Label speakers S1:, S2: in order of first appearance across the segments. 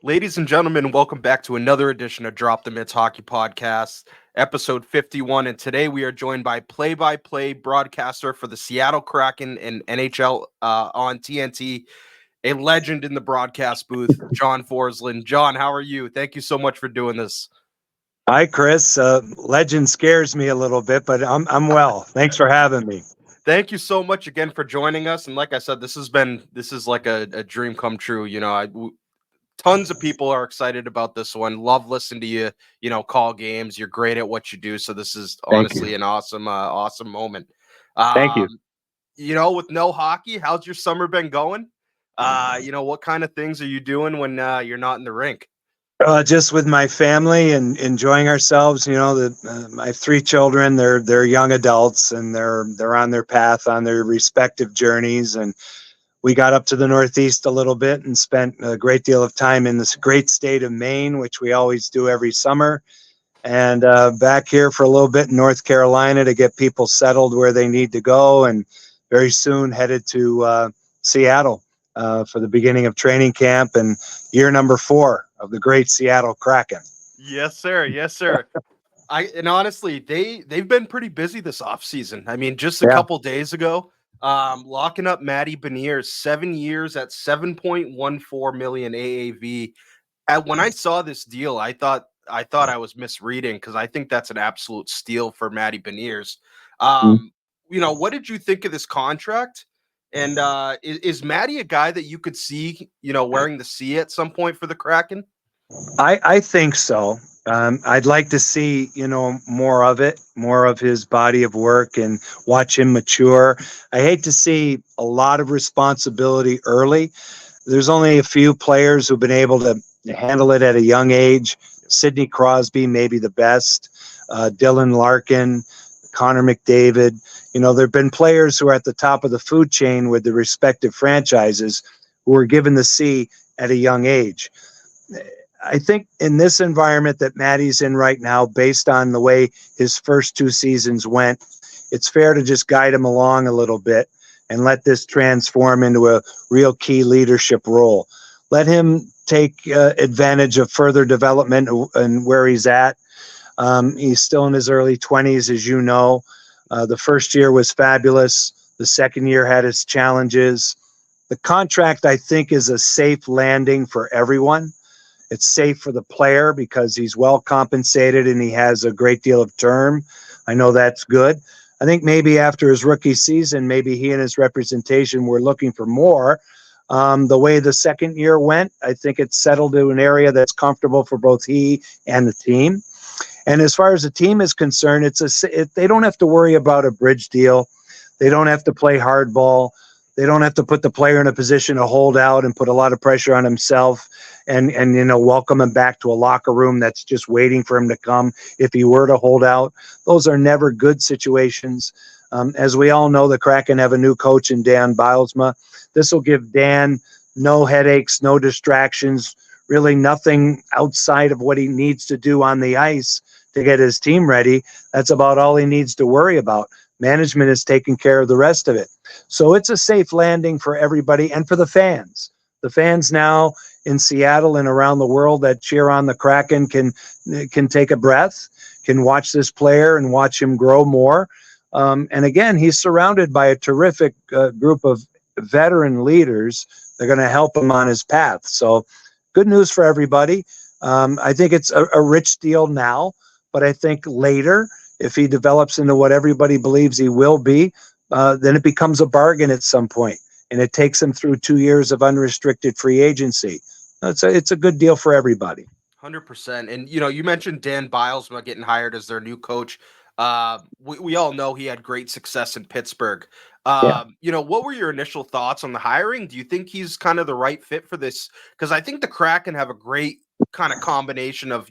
S1: Ladies and gentlemen, welcome back to another edition of Drop the Mitts Hockey Podcast, episode 51. And today we are joined by play-by-play broadcaster for the Seattle Kraken and NHL on TNT, a legend in the broadcast booth, John Forslund. John, how are you? Thank you so much for doing this.
S2: Hi, Chris. Legend scares me a little bit, but I'm well. Thanks for having me.
S1: Thank you so much again for joining us. And like I said, this is like a dream come true. Tons of people are excited about this one. Love listening to you, call games. You're great at what you do. So this is
S2: Thank you.
S1: honestly an awesome moment.
S2: Thank you.
S1: With no hockey, how's your summer been going? What kind of things are you doing when you're not in the rink?
S2: Just with my family and enjoying ourselves. My three children. They're young adults and they're on their path on their respective journeys. And we got up to the Northeast a little bit and spent a great deal of time in this great state of Maine, which we always do every summer. And back here for a little bit in North Carolina to get people settled where they need to go. And very soon headed to Seattle for the beginning of training camp and year number 4 of the great Seattle Kraken.
S1: Yes, sir. Yes, sir. And honestly, they've been pretty busy this offseason. I mean, just a couple days ago, locking up Matty Beniers 7 years at 7.14 million AAV. When I saw this deal, I thought I was misreading because I think that's an absolute steal for Matty Beniers. What did you think of this contract? And is Matty a guy that you could see, wearing the C at some point for the Kraken?
S2: I think so. I'd like to see, more of it, more of his body of work and watch him mature. I hate to see a lot of responsibility early. There's only a few players who've been able to handle it at a young age. Sidney Crosby, maybe the best. Dylan Larkin, Connor McDavid. There have been players who are at the top of the food chain with the respective franchises who were given the C at a young age. I think in this environment that Matty's in right now, based on the way his first 2 seasons went, it's fair to just guide him along a little bit and let this transform into a real key leadership role. Let him take advantage of further development and where he's at. He's still in his early 20s, as you know. The first year was fabulous. The second year had its challenges. The contract, I think, is a safe landing for everyone. It's safe for the player because he's well compensated and he has a great deal of term. I know that's good. I think maybe after his rookie season, maybe he and his representation were looking for more. The way the second year went, I think it's settled to an area that's comfortable for both he and the team. And as far as the team is concerned, they don't have to worry about a bridge deal. They don't have to play hardball. They don't have to put the player in a position to hold out and put a lot of pressure on himself and welcome him back to a locker room that's just waiting for him to come if he were to hold out. Those are never good situations. As we all know, the Kraken have a new coach in Dan Bilesma. This will give Dan no headaches, no distractions, really nothing outside of what he needs to do on the ice to get his team ready. That's about all he needs to worry about. Management is taking care of the rest of it. So it's a safe landing for everybody and for the fans. The fans now in Seattle and around the world that cheer on the Kraken can take a breath, can watch this player and watch him grow more. And again, he's surrounded by a terrific group of veteran leaders. They're going to help him on his path. So good news for everybody. I think it's a rich deal now, but I think later, if he develops into what everybody believes he will be, then it becomes a bargain at some point, and it takes him through 2 years of unrestricted free agency. It's a good deal for everybody.
S1: 100%. And, you mentioned Dan Bilesma getting hired as their new coach. We all know he had great success in Pittsburgh. What were your initial thoughts on the hiring? Do you think he's kind of the right fit for this? Because I think the Kraken have a great kind of combination of,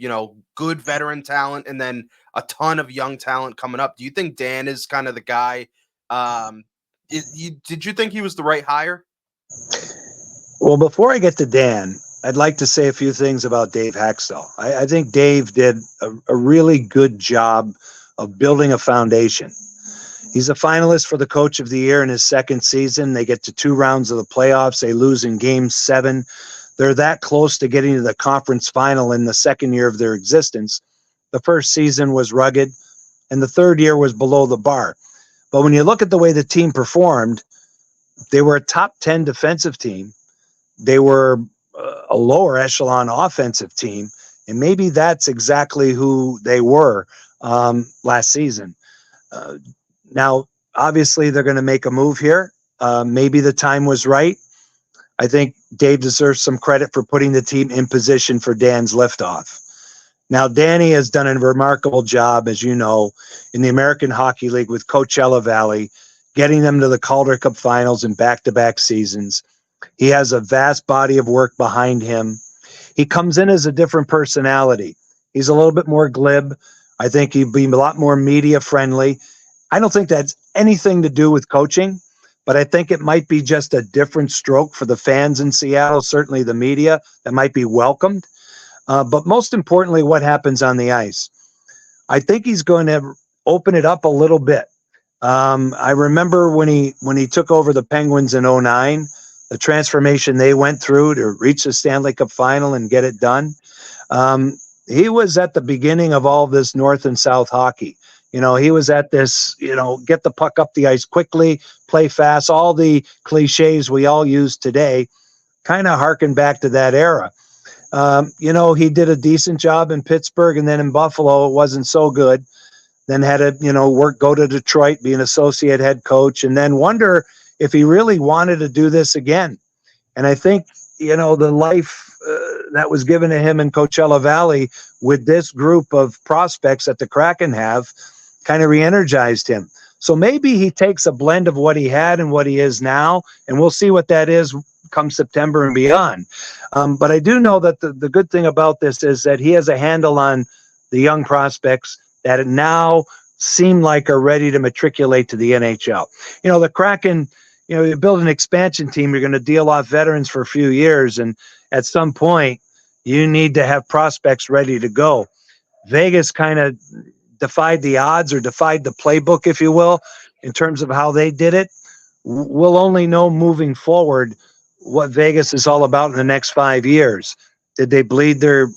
S1: good veteran talent and then a ton of young talent coming up. Do you think Dan is kind of the guy? Did you think he was the right hire?
S2: Well, before I get to Dan, I'd like to say a few things about Dave Haxtell. I think Dave did a really good job of building a foundation. He's a finalist for the Coach of the Year in his second season. They get to 2 rounds of the playoffs. They lose in Game 7. they're that close to getting to the conference final in the second year of their existence. The first season was rugged, and the third year was below the bar. But when you look at the way the team performed, they were a top 10 defensive team. They were a lower echelon offensive team. And maybe that's exactly who they were last season. Now, obviously, they're going to make a move here. Maybe the time was right. I think Dave deserves some credit for putting the team in position for Dan's liftoff. Now, Danny has done a remarkable job, as you know, in the American Hockey League with Coachella Valley, getting them to the Calder Cup finals in back-to-back seasons. He has a vast body of work behind him. He comes in as a different personality. He's a little bit more glib. I think he'd be a lot more media friendly. I don't think that's anything to do with coaching, but I think it might be just a different stroke for the fans in Seattle, certainly the media, that might be welcomed. But most importantly, what happens on the ice? I think he's going to open it up a little bit. I remember when he took over the Penguins in 2009, the transformation they went through to reach the Stanley Cup final and get it done. He was at the beginning of all this North and South hockey. He was at this, get the puck up the ice quickly, play fast, all the cliches we all use today, kind of harken back to that era. He did a decent job in Pittsburgh, and then in Buffalo, it wasn't so good. Then had to, go to Detroit, be an associate head coach, and then wonder if he really wanted to do this again. And I think, the life that was given to him in Coachella Valley with this group of prospects that the Kraken have kind of re-energized him. So maybe he takes a blend of what he had and what he is now, and we'll see what that is come September and beyond. But I do know that the good thing about this is that he has a handle on the young prospects that now seem like are ready to matriculate to the NHL. The Kraken, you build an expansion team, you're going to deal off veterans for a few years, and at some point, you need to have prospects ready to go. Vegas kind of defied the odds or defied the playbook, if you will, in terms of how they did it. We'll only know moving forward what Vegas is all about in the next 5 years. Did they bleed their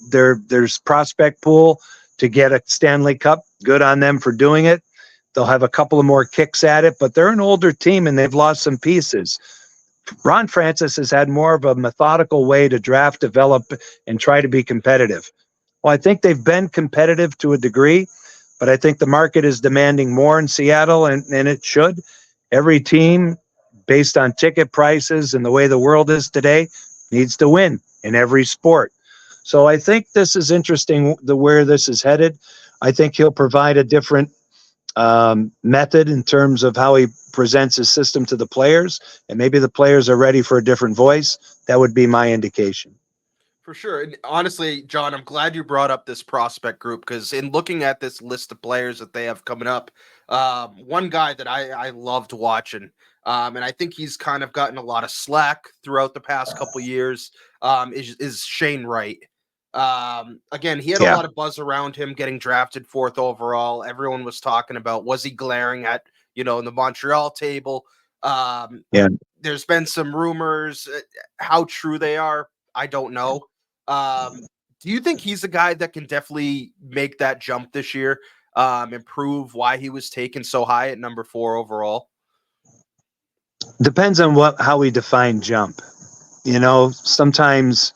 S2: prospect pool to get a Stanley Cup? Good on them for doing it. They'll have a couple of more kicks at it, but they're an older team and they've lost some pieces. Ron Francis has had more of a methodical way to draft, develop, and try to be competitive. Well, I think they've been competitive to a degree, but I think the market is demanding more in Seattle, and it should. Every team, based on ticket prices and the way the world is today, needs to win in every sport. So I think this is interesting, where this is headed. I think he'll provide a different method in terms of how he presents his system to the players, and maybe the players are ready for a different voice. That would be my indication.
S1: For sure. And honestly, John, I'm glad you brought up this prospect group, because in looking at this list of players that they have coming up, one guy that I loved watching, and I think he's kind of gotten a lot of slack throughout the past couple years, is Shane Wright. Again, he had a lot of buzz around him getting drafted 4th overall. Everyone was talking about, was he glaring at, in the Montreal table? There's been some rumors. How true they are, I don't know. Do you think he's a guy that can definitely make that jump this year, and prove why he was taken so high at number 4 overall?
S2: Depends on how we define jump. Sometimes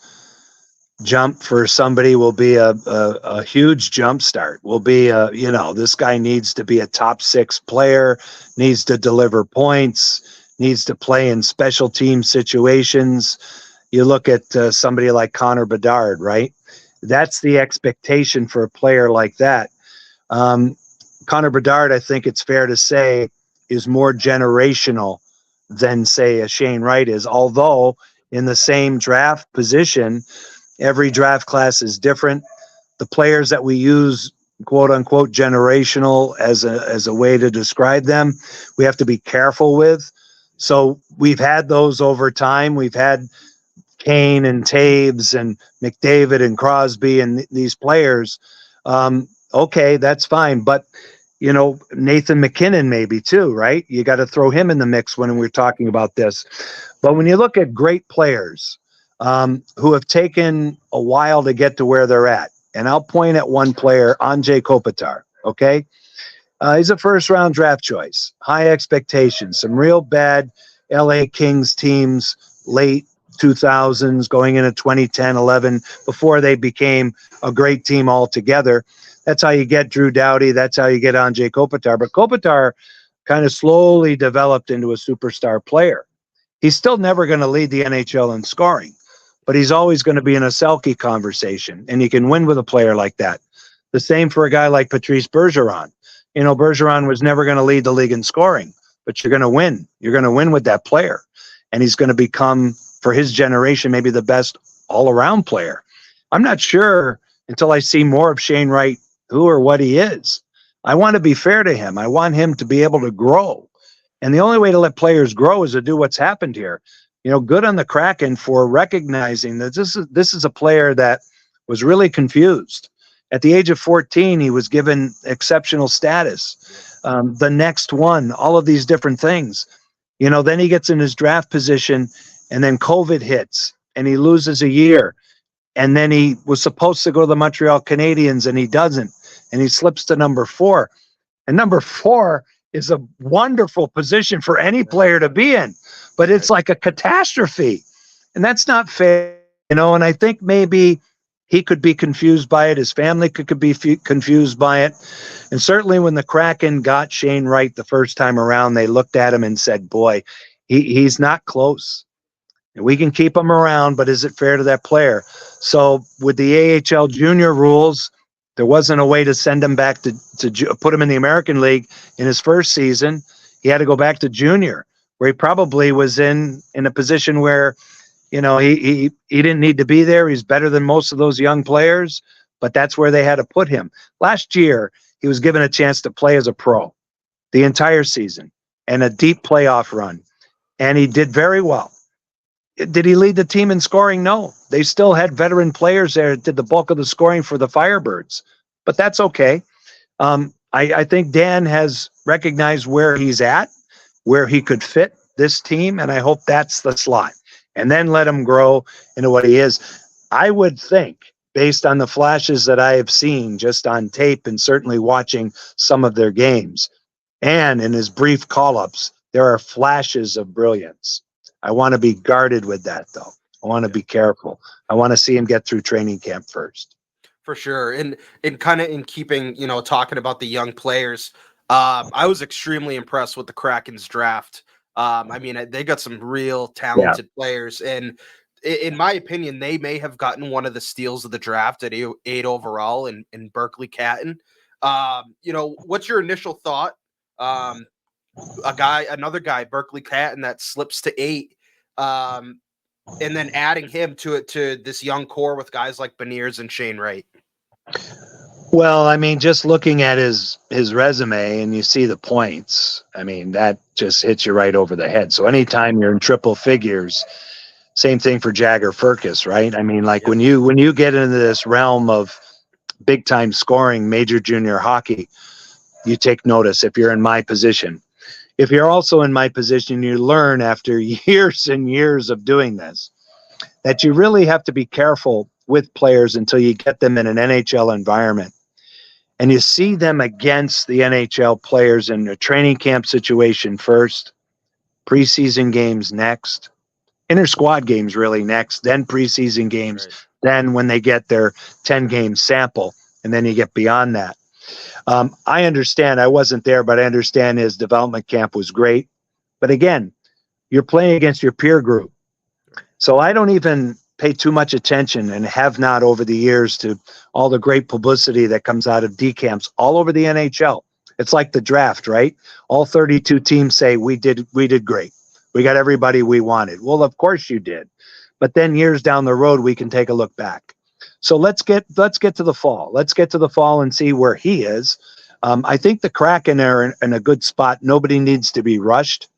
S2: jump for somebody will be a huge jump start. Will be this guy needs to be a top 6 player, needs to deliver points, needs to play in special team situations. You look at somebody like Connor Bedard, right? That's the expectation for a player like that. Connor Bedard, I think it's fair to say, is more generational than, say, a Shane Wright is. Although in the same draft position, every draft class is different. The players that we use, quote unquote, generational as a way to describe them, we have to be careful with. So we've had those over time. We've had Kane and Taves and McDavid and Crosby and these players. Okay, that's fine. But, Nathan McKinnon maybe too, right? You got to throw him in the mix when we're talking about this. But when you look at great players, who have taken a while to get to where they're at. And I'll point at one player, Anze Kopitar, okay? He's a first-round draft choice, high expectations, some real bad LA Kings teams, late 2000s, going into 2010, 11, before they became a great team altogether. That's how you get Drew Doughty. That's how you get Anze Kopitar. But Kopitar kind of slowly developed into a superstar player. He's still never going to lead the NHL in scoring, but he's always going to be in a Selke conversation, and you can win with a player like that. The same for a guy like Patrice Bergeron. Bergeron was never going to lead the league in scoring, but you're going to win. You're going to win with that player, and he's going to become, for his generation, maybe the best all-around player. I'm not sure until I see more of Shane Wright, who or what he is. I want to be fair to him. I want him to be able to grow. And the only way to let players grow is to do what's happened here. Good on the Kraken for recognizing that this is a player that was really confused. At the age of 14, he was given exceptional status, the next one, all of these different things. Then he gets in his draft position, and then COVID hits, and he loses a year. And then he was supposed to go to the Montreal Canadiens, and he doesn't. And he slips to number 4. And number 4 is a wonderful position for any player to be in, but it's like a catastrophe. And that's not fair, and I think maybe he could be confused by it. His family could be confused by it. And certainly when the Kraken got Shane Wright the first time around, they looked at him and said, boy, he's not close. We can keep him around, but is it fair to that player? So with the AHL junior rules, there wasn't a way to send him back to put him in the American League in his first season. He had to go back to junior, where he probably was in a position where, he didn't need to be there. He's better than most of those young players, but that's where they had to put him. Last year, he was given a chance to play as a pro the entire season and a deep playoff run, and he did very well. Did he lead the team in scoring? No. They still had veteran players there that did the bulk of the scoring for the Firebirds, but that's okay. I think Dan has recognized where he's at, where he could fit this team, and I hope that's the slot. And then let him grow into what he is. I would think, based on the flashes that I have seen just on tape and certainly watching some of their games, and in his brief call-ups, there are flashes of brilliance. I want to be guarded with that, though. I want to be careful. I want to see him get through training camp first.
S1: For sure. And kind of in keeping, talking about the young players, I was extremely impressed with the Kraken's draft. They got some real talented players, and in my opinion, they may have gotten one of the steals of the draft at 8 overall in Berkeley Catton. What's your initial thought? Another guy, Berkeley Catton, that slips to 8, and then adding him to this young core with guys like Beniers and Shane Wright.
S2: Well, just looking at his resume and you see the points, that just hits you right over the head. So anytime you're in triple figures, same thing for Jagger Firkus, right? When you get into this realm of big time scoring, major junior hockey, you take notice if you're in my position. If you're also in my position, you learn after years and years of doing this that you really have to be careful with players until you get them in an NHL environment. And you see them against the NHL players in a training camp situation first, preseason games next, inter-squad games really next, then preseason games, right. Then when they get their 10-game sample, and then you get beyond that. I understand, I wasn't there, but I understand his development camp was great. But again, you're playing against your peer group. So I don't even pay too much attention, and have not over the years, to all the great publicity that comes out of D camps all over the NHL. It's like the draft, right? All 32 teams say we did great. We got everybody we wanted. Well, of course you did. But then years down the road, we can take a look back. So let's get to the fall. Let's get to the fall and see where he is. I think the Kraken are in a good spot. Nobody needs to be rushed.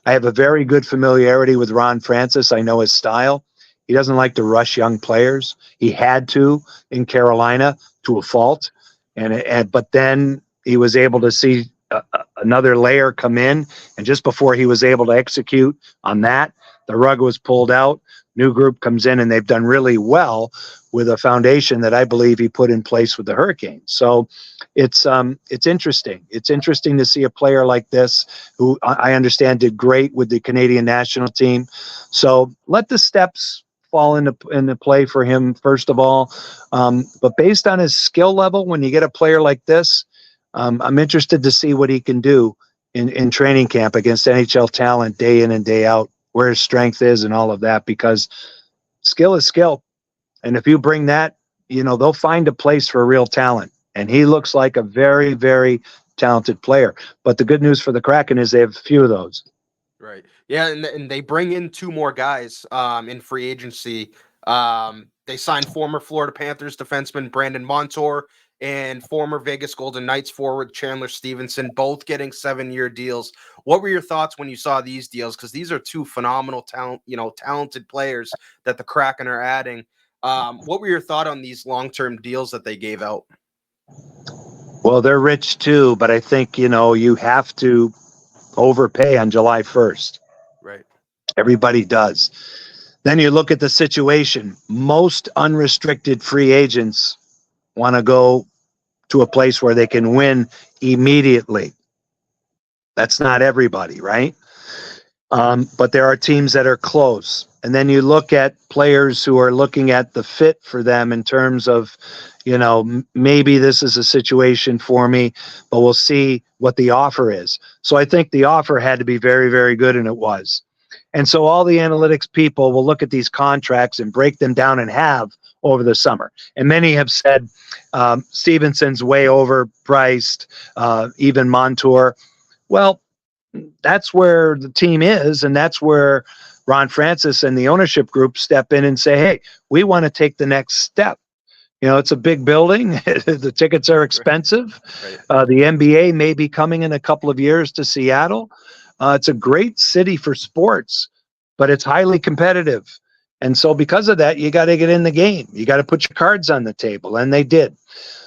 S2: I have a very good familiarity with Ron Francis. I know his style. He doesn't like to rush young players. He had to in Carolina to a fault, but then he was able to see another layer come in, and just before he was able to execute on that, the rug was pulled out, new group comes in, and they've done really well with a foundation that I believe he put in place with the Hurricanes. So it's interesting. It's interesting to see a player like this, who I understand did great with the Canadian national team. So let the steps fall into play for him first of all. But based on his skill level, when you get a player like this, I'm interested to see what he can do in training camp against NHL talent day in and day out, where his strength is and all of that, because skill is skill. And if you bring that, they'll find a place for real talent. And he looks like a very, very talented player. But the good news for the Kraken is they have a few of those.
S1: Right. Yeah, and they bring in two more guys in free agency. They signed former Florida Panthers defenseman Brandon Montour and former Vegas Golden Knights forward Chandler Stevenson, both getting 7-year deals. What were your thoughts when you saw these deals? Because these are two phenomenal talented players that the Kraken are adding. What were your thoughts on these long-term deals that they gave out?
S2: Well, they're rich too, but I think, you have to overpay on July 1st.
S1: Right.
S2: Everybody does. Then you look at the situation. Most unrestricted free agents want to go to a place where they can win immediately. That's not everybody, right? But there are teams that are close. And then you look at players who are looking at the fit for them in terms of, maybe this is a situation for me, but we'll see what the offer is. So I think the offer had to be very, very good, and it was. And so all the analytics people will look at these contracts and break them down and have over the summer. And many have said Stevenson's way overpriced, even Montour. Well, that's where the team is, and that's where Ron Francis and the ownership group step in and say, hey, we want to take the next step. It's a big building. The tickets are expensive.
S1: Right.
S2: The NBA may be coming in a couple of years to Seattle. It's a great city for sports, but it's highly competitive. And so because of that, you got to get in the game. You got to put your cards on the table, and they did.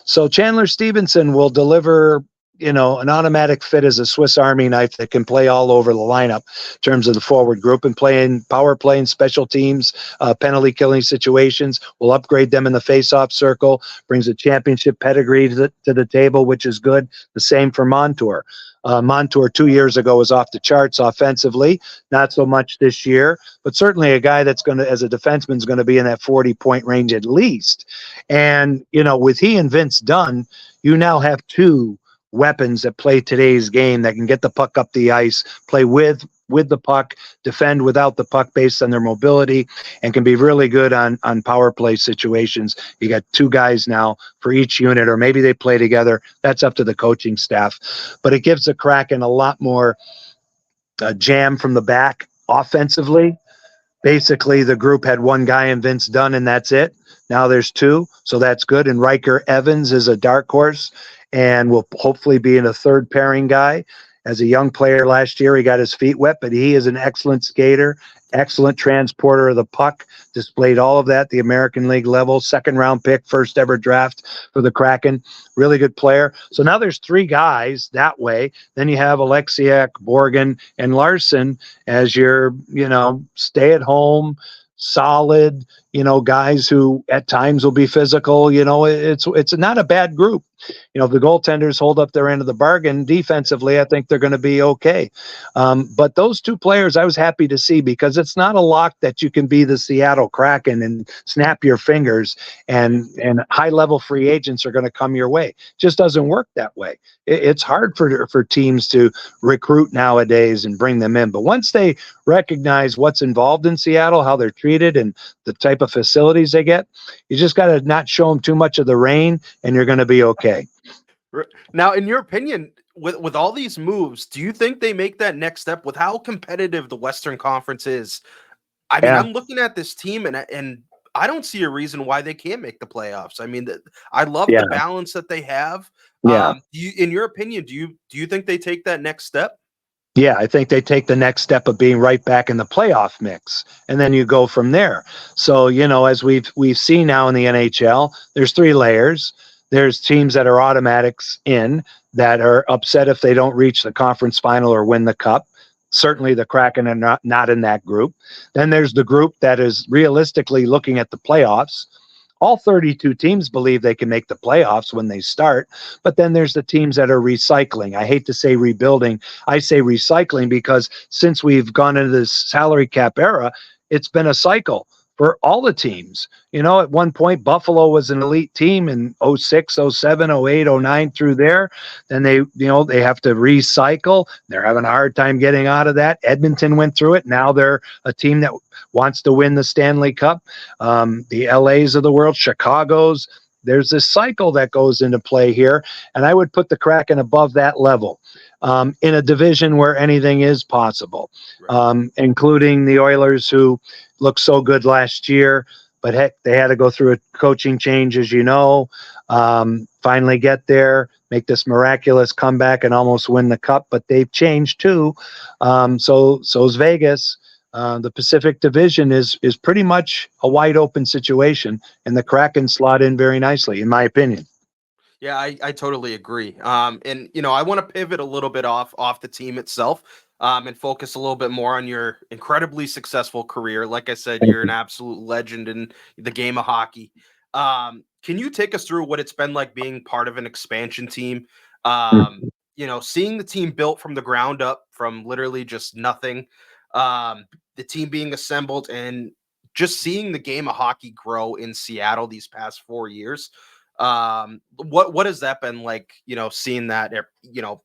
S2: So Chandler Stevenson will deliver, an automatic fit as a Swiss Army knife that can play all over the lineup in terms of the forward group and playing power play and special teams, penalty killing situations. We'll upgrade them in the face-off circle, brings a championship pedigree to the table, which is good. The same for Montour. Montour 2 years ago was off the charts offensively, not so much this year, but certainly a guy that's going to, as a defenseman, is going to be in that 40-point range at least. And, with he and Vince Dunn, you now have two weapons that play today's game that can get the puck up the ice, play with the puck, defend without the puck based on their mobility, and can be really good on power play situations. You got two guys now for each unit, or maybe they play together. That's up to the coaching staff. But it gives the Kraken a lot more jam from the back offensively. Basically, the group had one guy in Vince Dunn, and that's it. Now there's two, so that's good. And Riker Evans is a dark horse and will hopefully be in a third pairing guy. As a young player last year, he got his feet wet, but he is an excellent skater, excellent transporter of the puck, displayed all of that at the American League level, second-round pick, first ever draft for the Kraken, really good player. So now there's three guys that way. Then you have Alexiak, Borgen, and Larson as your, stay-at-home, solid, guys who at times will be physical. It's not a bad group. If the goaltenders hold up their end of the bargain defensively, I think they're going to be okay. But those two players I was happy to see, because it's not a lock that you can be the Seattle Kraken and snap your fingers and high-level free agents are going to come your way. It just doesn't work that way. It's hard for teams to recruit nowadays and bring them in. But once they recognize what's involved in Seattle, how they're treated, and the type of facilities they get, you just got to not show them too much of the rain, and you're going to be okay.
S1: Now, in your opinion, with all these moves, do you think they make that next step with how competitive the Western Conference is? I mean, I'm looking at this team and I don't see a reason why they can't make the playoffs. I mean, I love the balance that they have. In your opinion, do you think they take that next step?
S2: Yeah, I think they take the next step of being right back in the playoff mix, and then you go from there. So, as we've seen now in the NHL, there's three layers. There's teams that are automatics in, that are upset if they don't reach the conference final or win the cup. Certainly the Kraken are not in that group. Then there's the group that is realistically looking at the playoffs. All 32 teams believe they can make the playoffs when they start, but then there's the teams that are recycling. I hate to say rebuilding. I say recycling because since we've gone into this salary cap era, it's been a cycle for all the teams. You know, at one point, Buffalo was an elite team in 06, 07, 08, 09 through there. Then they have to recycle. They're having a hard time getting out of that. Edmonton went through it. Now they're a team that wants to win the Stanley Cup. The LAs of the world, Chicago's. There's this cycle that goes into play here, and I would put the Kraken above that level in a division where anything is possible, including the Oilers, who looked so good last year, but heck, they had to go through a coaching change, as you know, finally get there, make this miraculous comeback and almost win the cup, but they've changed too. So's Vegas. The Pacific Division is pretty much a wide open situation, and the Kraken slot in very nicely, in my opinion.
S1: Yeah, I totally agree. And I want to pivot a little bit off the team itself, and focus a little bit more on your incredibly successful career. Like I said, you're an absolute legend in the game of hockey. Can you take us through what it's been like being part of an expansion team? Seeing the team built from the ground up, from literally just nothing, the team being assembled, and just seeing the game of hockey grow in Seattle these past 4 years. What has that been like, seeing that,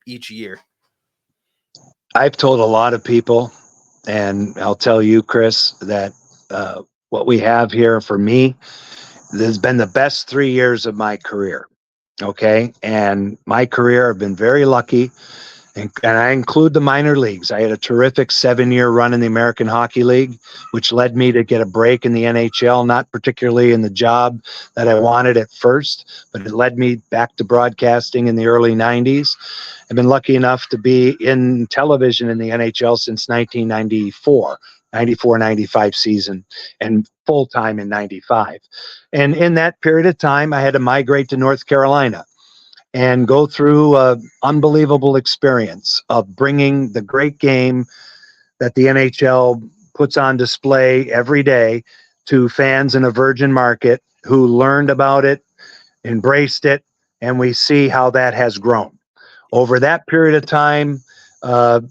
S1: each year?
S2: I've told a lot of people, and I'll tell you, Chris, that what we have here for me, this has been the best 3 years of my career. Okay. And my career, I've been very lucky. And I include the minor leagues. I had a terrific 7-year run in the American Hockey League, which led me to get a break in the NHL, not particularly in the job that I wanted at first, but it led me back to broadcasting in the early 90s. I've been lucky enough to be in television in the NHL since 1994. 94-95 season, and full-time in 95. And in that period of time, I had to migrate to North Carolina and go through an unbelievable experience of bringing the great game that the NHL puts on display every day to fans in a virgin market who learned about it, embraced it, and we see how that has grown. Over that period of time,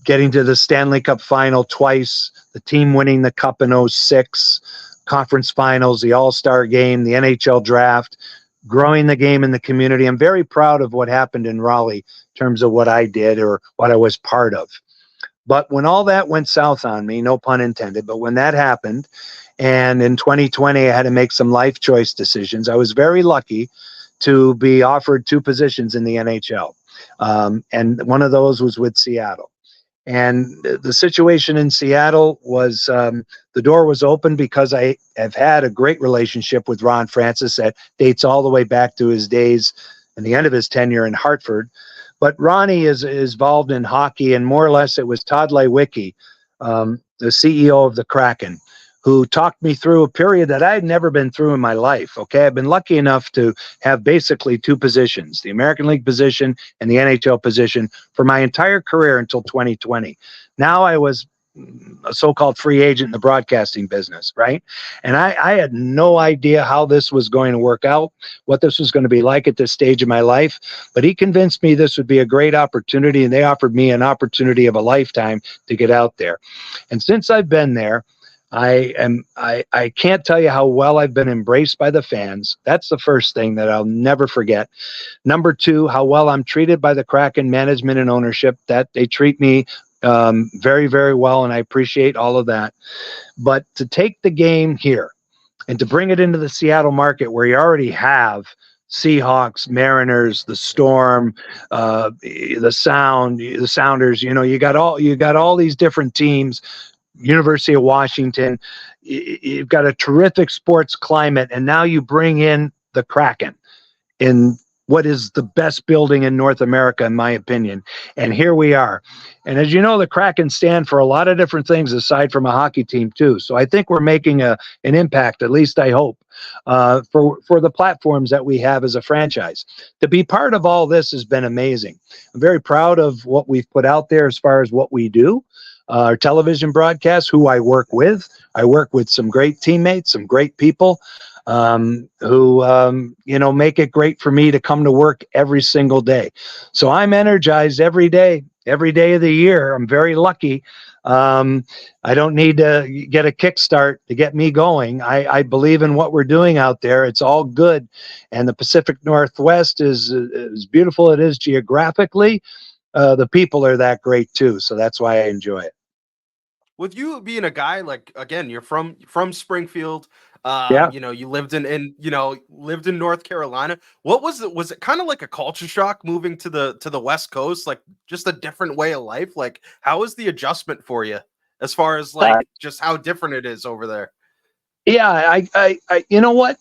S2: getting to the Stanley Cup final twice, the team winning the Cup in 06, conference finals, the All-Star game, the NHL draft, growing the game in the community. I'm very proud of what happened in Raleigh in terms of what I did or what I was part of. But when all that went south on me, no pun intended, but when that happened, and in 2020 I had to make some life choice decisions, I was very lucky to be offered 2 positions in the NHL. And one of those was with Seattle. And the situation in Seattle was the door was open because I have had a great relationship with Ron Francis that dates all the way back to his days and the end of his tenure in Hartford. But Ronnie is involved in hockey, and more or less it was Todd Lewicki, the CEO of the Kraken, who talked me through a period that I had never been through in my life. Okay, I've been lucky enough to have basically 2 positions, the American League position and the NHL position, for my entire career until 2020. Now I was a so-called free agent in the broadcasting business, right? And I had no idea how this was going to work out, what this was going to be like at this stage of my life. But he convinced me this would be a great opportunity, and they offered me an opportunity of a lifetime to get out there. And since I've been there, I can't tell you how well I've been embraced by the fans. That's the first thing that I'll never forget. Number 2, how well I'm treated by the Kraken management and ownership, that they treat me very, very well, and I appreciate all of that. But to take the game here and to bring it into the Seattle market, where you already have Seahawks, Mariners, the Storm, the Sounders, you got all these different teams, University of Washington, you've got a terrific sports climate, and now you bring in the Kraken in what is the best building in North America, in my opinion. And here we are. And as you know, the Kraken stand for a lot of different things aside from a hockey team too. So I think we're making an impact, at least I hope, for the platforms that we have as a franchise. To be part of all this has been amazing. I'm very proud of what we've put out there as far as what we do. our television broadcast, who I work with. I work with some great teammates, some great people who, make it great for me to come to work every single day. So I'm energized every day of the year. I'm very lucky. I don't need to get a kickstart to get me going. I believe in what we're doing out there. It's all good. And the Pacific Northwest is as beautiful it is geographically. The people are that great too. So that's why I enjoy it.
S1: With you being a guy like again, you're from Springfield.
S2: Yeah.
S1: You lived lived in North Carolina. What was it? Was it kind of like a culture shock moving to the West Coast? Like just a different way of life? Like how was the adjustment for you as far as
S2: Uh,
S1: like just how different it is over there?
S2: yeah. You know what?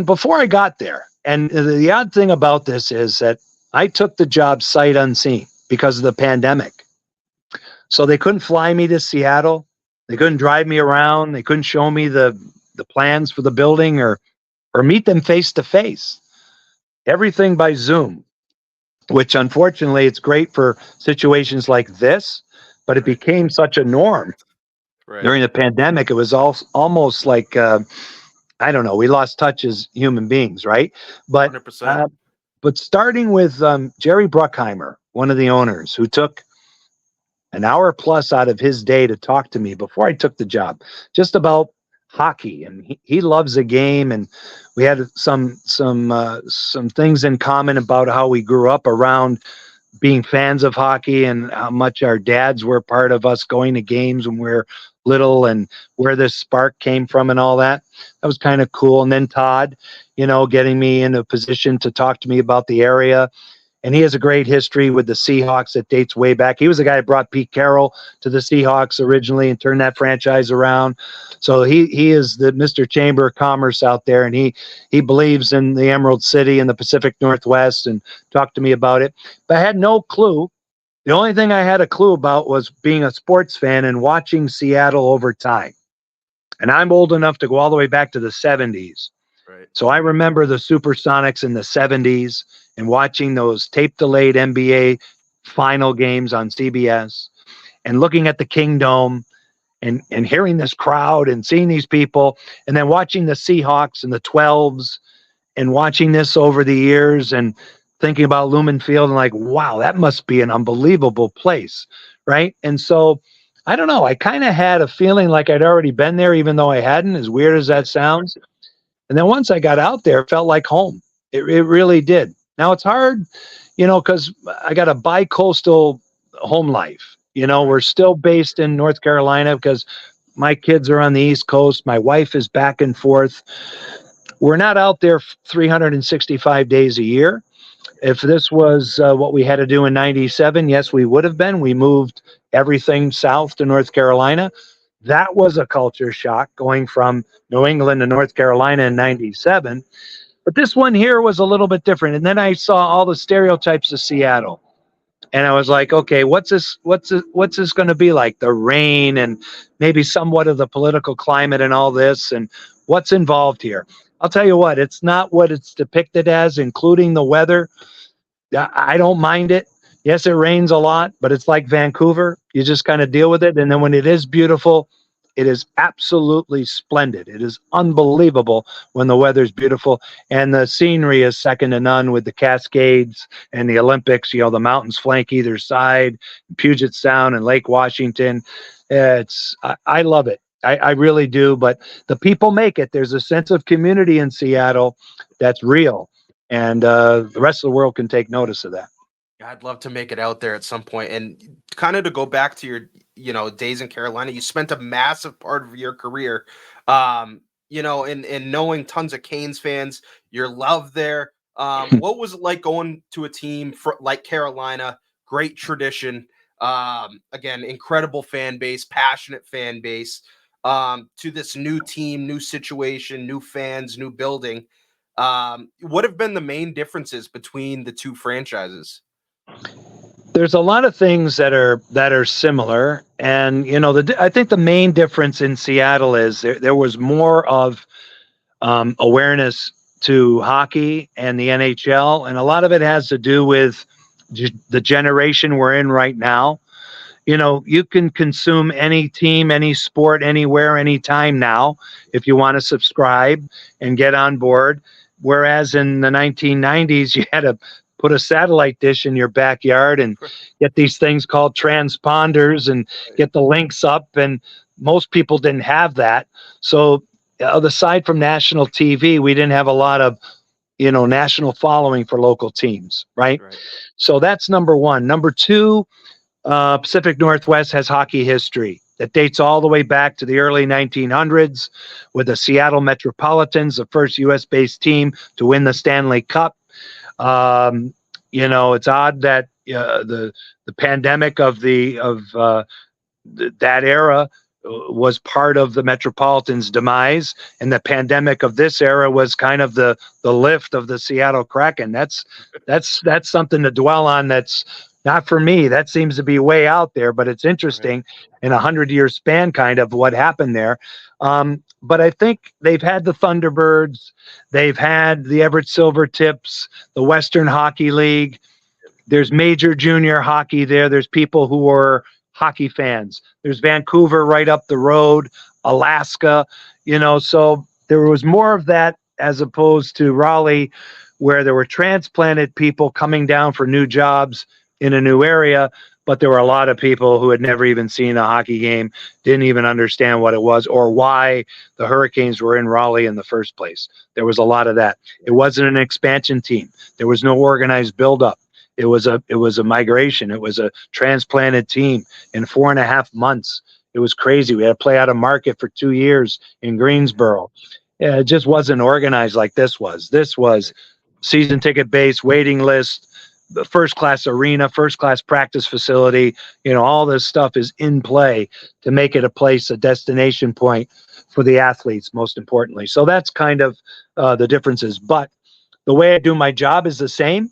S2: Before I got there, and the odd thing about this is that I took the job sight unseen because of the pandemic. So they couldn't fly me to Seattle. They couldn't drive me around. They couldn't show me the plans for the building or meet them face to face. Everything by Zoom, which unfortunately it's great for situations like this, but it
S1: Right,
S2: became such a norm
S1: right,
S2: during the pandemic. It was almost like I don't know. We lost touch as human beings, right? But
S1: 100%.
S2: uh, but starting with Jerry Bruckheimer, one of the owners, who took an hour plus out of his day to talk to me before I took the job, just about hockey, and he loves the game, and we had some things in common about how we grew up around being fans of hockey and how much our dads were part of us going to games when we were little and where this spark came from and all that. That was kind of cool. And then Todd, getting me in a position to talk to me about the area, and he has a great history with the Seahawks that dates way back. He was the guy that brought Pete Carroll to the Seahawks originally and turned that franchise around. So he is the Mr. Chamber of Commerce out there, and he believes in the Emerald City and the Pacific Northwest and talked to me about it. But I had no clue. The only thing I had a clue about was being a sports fan and watching Seattle over time. And I'm old enough to go all the way back to the 70s.
S1: Right.
S2: So I remember the Supersonics in the 70s and watching those tape delayed NBA final games on CBS and looking at the Kingdome and hearing this crowd and seeing these people and then watching the Seahawks and the 12s and watching this over the years and thinking about Lumen Field and like, wow, that must be an unbelievable place. Right. And so I don't know. I kind of had a feeling like I'd already been there, even though I hadn't, as weird as that sounds. And then once I got out there, it felt like home. It really did. Now it's hard, because I got a bi-coastal home life.
S1: Right.
S2: We're still based in North Carolina because my kids are on the East Coast. My wife is back and forth. We're not out there 365 days a year. If this was what we had to do in 97, yes, we would have been. We moved everything south to North Carolina. That was a culture shock going from New England to North Carolina in 97. But this one here was a little bit different. And then I saw all the stereotypes of Seattle. And I was like, okay, what's this going to be like? The rain and maybe somewhat of the political climate and all this and what's involved here. I'll tell you what, it's not what it's depicted as, including the weather. I don't mind it. Yes, it rains a lot, but it's like Vancouver. You just kind of deal with it. And then when it is beautiful, it is absolutely splendid. It is unbelievable when the weather's beautiful. And the scenery is second to none with the Cascades and the Olympics, the mountains flank either side, Puget Sound and Lake Washington. I love it. I really do. But the people make it. There's a sense of community in Seattle that's real. And the rest of the world can take notice of that.
S1: I'd love to make it out there at some point. And kind of to go back to your, days in Carolina, you spent a massive part of your career, in knowing tons of Canes fans, your love there. What was it like going to a team like Carolina? Great tradition. Again, incredible fan base, passionate fan base. To this new team, new situation, new fans, new building. What have been the main differences between the two franchises?
S2: There's a lot of things that are similar, and I think the main difference in Seattle is there was more of awareness to hockey and the NHL, and a lot of it has to do with the generation we're in right now. You can consume any team, any sport, anywhere, anytime now if you want to subscribe and get on board. Whereas in the 1990s, you had to put a satellite dish in your backyard and get these things called transponders and get the links up. And most people didn't have that. So, aside from national TV, we didn't have a lot of national following for local teams, right? So that's number one. Number two, Pacific Northwest has hockey history that dates all the way back to the early 1900s with the Seattle Metropolitans, the first U.S.-based team to win the Stanley Cup. It's odd that the pandemic of that era was part of the Metropolitans' demise, and the pandemic of this era was kind of the lift of the Seattle Kraken. That's something to dwell on. That's not for me. That seems to be way out there, but it's interesting in 100-year span, kind of what happened there. But I think they've had the Thunderbirds, they've had the Everett Silvertips, the Western Hockey League. There's major junior hockey there. There's people who are hockey fans. There's Vancouver right up the road, Alaska, so there was more of that as opposed to Raleigh, where there were transplanted people coming down for new jobs in a new area, but there were a lot of people who had never even seen a hockey game, didn't even understand what it was or why the Hurricanes were in Raleigh in the first place. There was a lot of that. It wasn't an expansion team. There was no organized buildup. It was a migration. It was a transplanted team in 4.5 months. It was crazy. We had to play out of market for 2 years in Greensboro. It just wasn't organized like this was. This was season ticket base, waiting list, the first class arena, first class practice facility. All this stuff is in play to make it a destination point for the athletes, most importantly. So that's kind of the differences. But the way I do my job is the same.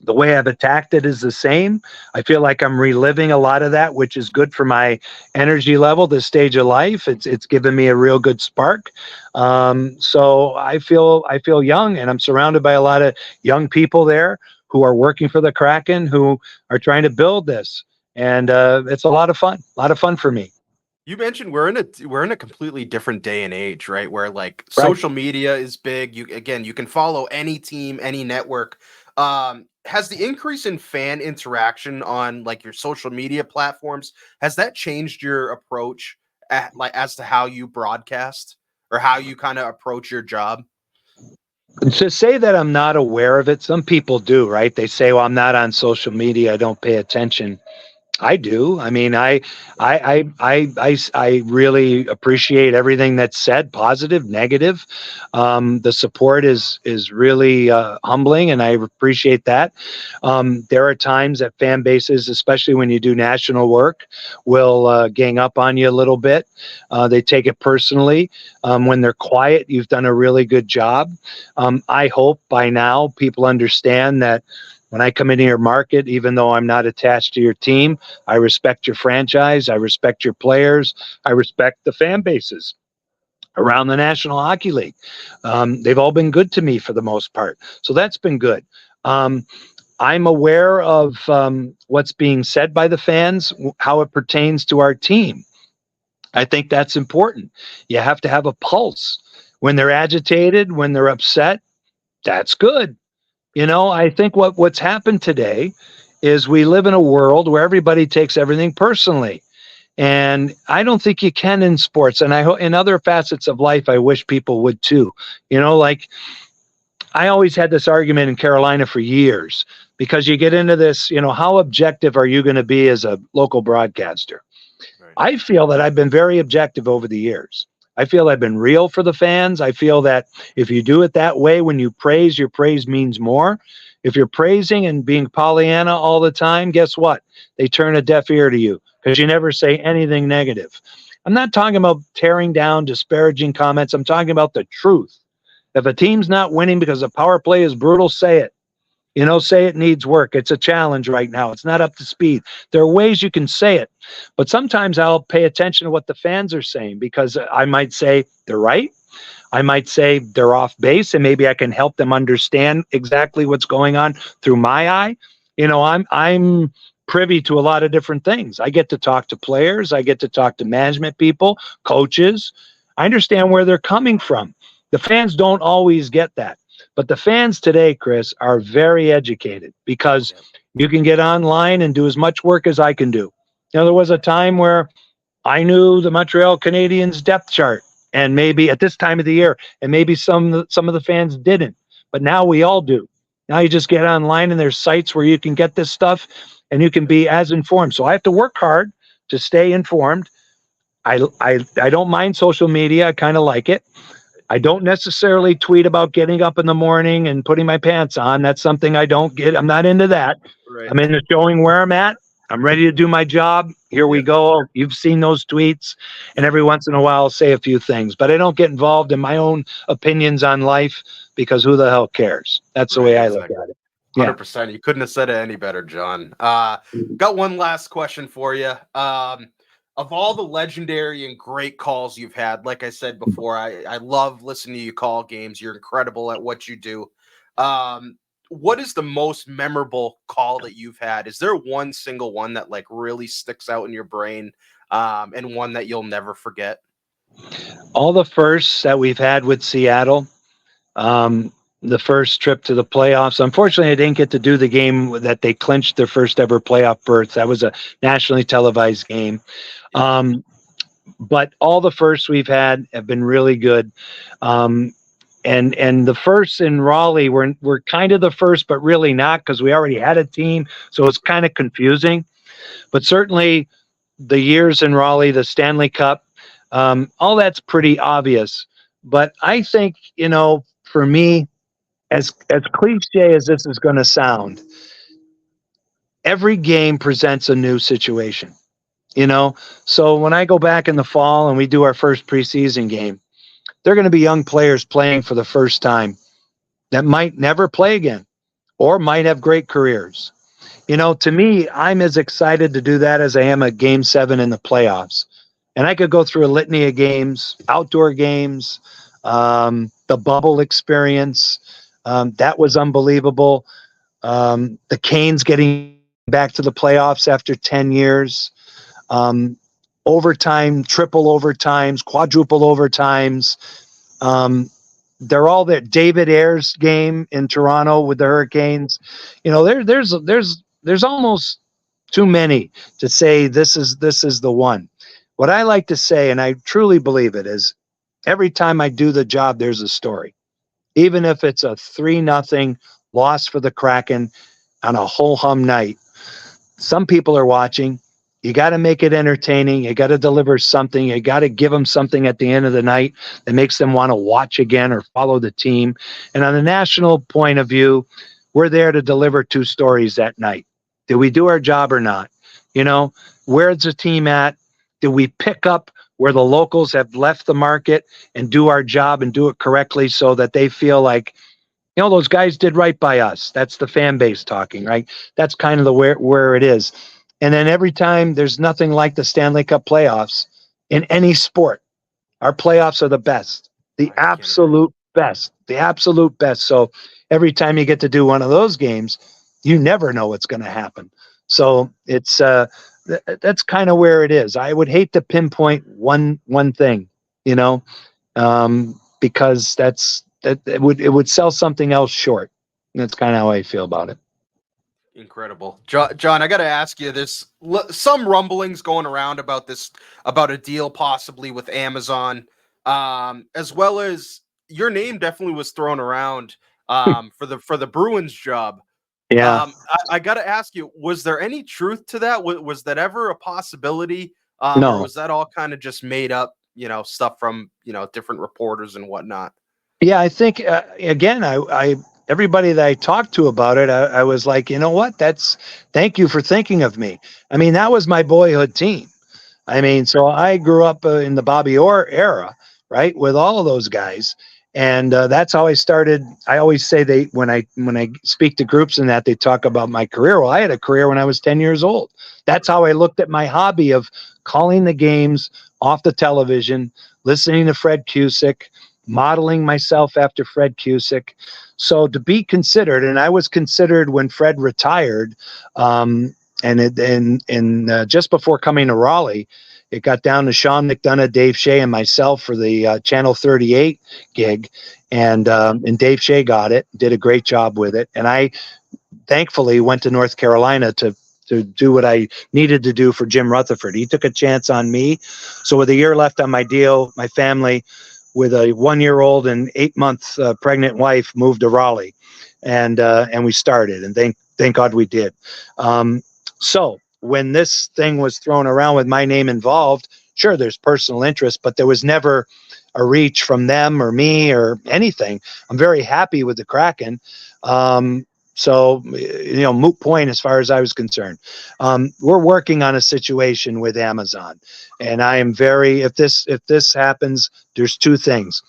S2: The way I've attacked it is the same. I feel like I'm reliving a lot of that, which is good for my energy level, this stage of life. It's given me a real good spark. So I feel young, and I'm surrounded by a lot of young people there who are working for the Kraken, who are trying to build this. And it's a lot of fun for me.
S1: You mentioned we're in a completely different day and age, right? Where like social media is big. You can follow any team, any network. Has the increase in fan interaction on like your social media platforms, has that changed your approach as to how you broadcast or how you kind of approach your job?
S2: To say that I'm not aware of it, some people do, right? They say, well, I'm not on social media, I don't pay attention. I do. I mean, I really appreciate everything that's said, positive, negative. The support is really humbling, and I appreciate that. There are times that fan bases, especially when you do national work, will gang up on you a little bit. They take it personally. When they're quiet, you've done a really good job. I hope by now people understand that when I come into your market, even though I'm not attached to your team, I respect your franchise, I respect your players, I respect the fan bases around the National Hockey League. They've all been good to me for the most part. So that's been good. I'm aware of what's being said by the fans, how it pertains to our team. I think that's important. You have to have a pulse. When they're agitated, when they're upset, that's good. I think what's happened today is we live in a world where everybody takes everything personally. And I don't think you can in sports. And in other facets of life, I wish people would too. Like I always had this argument in Carolina for years, because you get into this, how objective are you going to be as a local broadcaster? Right. I feel that I've been very objective over the years. I feel I've been real for the fans. I feel that if you do it that way, when you praise, your praise means more. If you're praising and being Pollyanna all the time, guess what? They turn a deaf ear to you because you never say anything negative. I'm not talking about tearing down, disparaging comments. I'm talking about the truth. If a team's not winning because the power play is brutal, say it. Say it needs work. It's a challenge right now. It's not up to speed. There are ways you can say it, but sometimes I'll pay attention to what the fans are saying, because I might say they're right. I might say they're off base, and maybe I can help them understand exactly what's going on through my eye. I'm privy to a lot of different things. I get to talk to players. I get to talk to management people, coaches. I understand where they're coming from. The fans don't always get that. But the fans today, Chris, are very educated because you can get online and do as much work as I can do. There was a time where I knew the Montreal Canadiens depth chart, and maybe at this time of the year, and maybe some of the fans didn't. But now we all do. Now you just get online and there's sites where you can get this stuff and you can be as informed. So I have to work hard to stay informed. I don't mind social media. I kind of like it. I don't necessarily tweet about getting up in the morning and putting my pants on. That's something I don't get. I'm not into that.
S1: Right.
S2: I'm into showing where I'm at. I'm ready to do my job. Here we go. You've seen those tweets. And every once in a while, I'll say a few things. But I don't get involved in my own opinions on life because who the hell cares? That's the way I look at it.
S1: 100%. You couldn't have said it any better, John. Got one last question for you. Of all the legendary and great calls you've had, like I said before, I love listening to you call games. You're incredible at what you do. What is the most memorable call that you've had? Is there one single one that like really sticks out in your brain, and one that you'll never forget?
S2: All the firsts that we've had with Seattle, the first trip to the playoffs. Unfortunately, I didn't get to do the game that they clinched their first ever playoff berth. That was a nationally televised game. But all the firsts we've had have been really good. And the first in Raleigh were kind of the first, but really not, because we already had a team. So it's kind of confusing. But certainly the years in Raleigh, the Stanley Cup, all that's pretty obvious. But I think, for me, as cliche as this is going to sound, every game presents a new situation. So when I go back in the fall and we do our first preseason game, they're going to be young players playing for the first time that might never play again or might have great careers. To me, I'm as excited to do that as I am at Game 7 in the playoffs. And I could go through a litany of games, outdoor games, the bubble experience. That was unbelievable. The Canes getting back to the playoffs after 10 years. Overtime, triple overtimes, quadruple overtimes. They're all there. David Ayer's game in Toronto with the Hurricanes. There's almost too many to say this is the one. What I like to say, and I truly believe it, is every time I do the job, there's a story. Even if it's a 3-0 loss for the Kraken on a ho-hum night, some people are watching. You got to make it entertaining. You got to deliver something. You got to give them something at the end of the night that makes them want to watch again or follow the team. And on the national point of view, we're there to deliver 2 stories that night. Did we do our job or not? Where's the team at? Did we pick up where the locals have left the market and do our job and do it correctly so that they feel like, those guys did right by us? That's the fan base talking, right? That's kind of the where it is. And then every time, there's nothing like the Stanley Cup playoffs in any sport. Our playoffs are the best, the absolute best. So every time you get to do one of those games, you never know what's going to happen. So it's that's kind of where it is. I would hate to pinpoint one thing, because it would sell something else short. And that's kind of how I feel about it.
S1: Incredible. John, I got to ask you, there's some rumblings going around about a deal possibly with Amazon, as well as your name definitely was thrown around for the Bruins job.
S2: Yeah.
S1: I got to ask you, was there any truth to that? Was that ever a possibility?
S2: No.
S1: Or was that all kind of just made up, stuff from, different reporters and whatnot?
S2: Yeah, I think, again, I everybody that I talked to about it, I was like, you know what? Thank you for thinking of me. I mean, that was my boyhood team. I mean, so I grew up in the Bobby Orr era, right, with all of those guys. And that's how I started. I always say when I speak to groups and that, they talk about my career. Well, I had a career when I was 10 years old. That's how I looked at my hobby of calling the games off the television, listening to Fred Cusick, modeling myself after Fred Cusick. So to be considered, and I was considered when Fred retired, just before coming to Raleigh, it got down to Sean McDonough, Dave Shea, and myself for the Channel 38 gig, and Dave Shea got it, did a great job with it, and I thankfully went to North Carolina to do what I needed to do for Jim Rutherford. He took a chance on me. So with a year left on my deal, my family, with a 1-year-old and 8-month pregnant wife, moved to Raleigh, and we started. And thank God we did. So when this thing was thrown around with my name involved, sure, there's personal interest, but there was never a reach from them or me or anything. I'm very happy with the Kraken. So, moot point as far as I was concerned. We're working on a situation with Amazon, and I am if this happens, there's two things.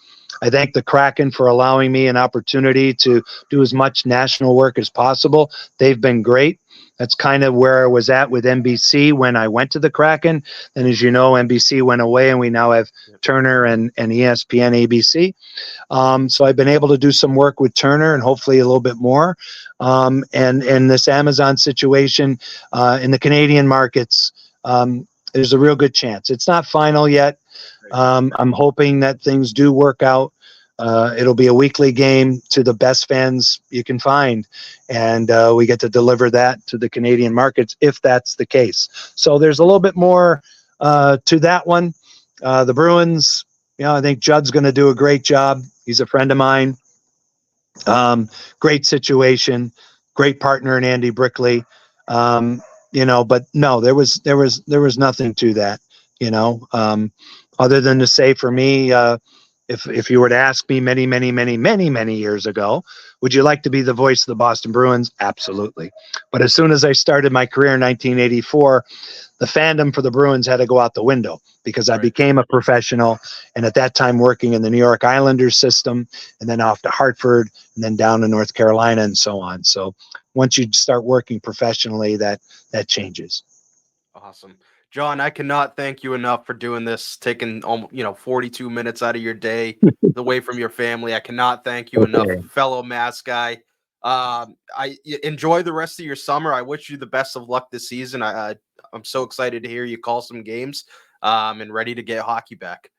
S2: I thank the Kraken for allowing me an opportunity to do as much national work as possible. They've been great. That's kind of where I was at with NBC when I went to the Kraken. And as you know, NBC went away, and we now have Turner and ESPN, ABC. So I've been able to do some work with Turner and hopefully a little bit more. And this Amazon situation in the Canadian markets, there's a real good chance. It's not final yet. I'm hoping that things do work out. It'll be a weekly game to the best fans you can find, and we get to deliver that to the Canadian markets if that's the case. So there's a little bit more to that one. The Bruins, I think Judd's going to do a great job. He's a friend of mine. Great situation, great partner in Andy Brickley. But no, there was nothing to that, other than to say for me, if you were to ask me many, many, many, many, many years ago, would you like to be the voice of the Boston Bruins? Absolutely. But as soon as I started my career in 1984, the fandom for the Bruins had to go out the window because I became a professional, and at that time working in the New York Islanders system, and then off to Hartford, and then down to North Carolina, and so on. So once you start working professionally, that changes.
S1: Awesome. John, I cannot thank you enough for doing this, taking 42 minutes out of your day away from your family. I cannot thank you enough,
S2: Okay.
S1: fellow Mass guy. Enjoy the rest of your summer. I wish you the best of luck this season. I'm so excited to hear you call some games and ready to get hockey back.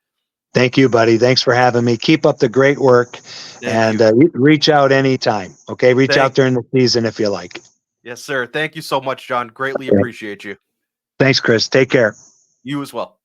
S2: Thank you, buddy. Thanks for having me. Keep up the great work,
S1: Thank
S2: and
S1: you.
S2: reach out anytime. Okay, reach out
S1: Thank
S2: during the season if you like.
S1: Yes, sir. Thank you so much, John. Greatly
S2: Okay.
S1: appreciate you.
S2: Thanks, Chris. Take care.
S1: You as well.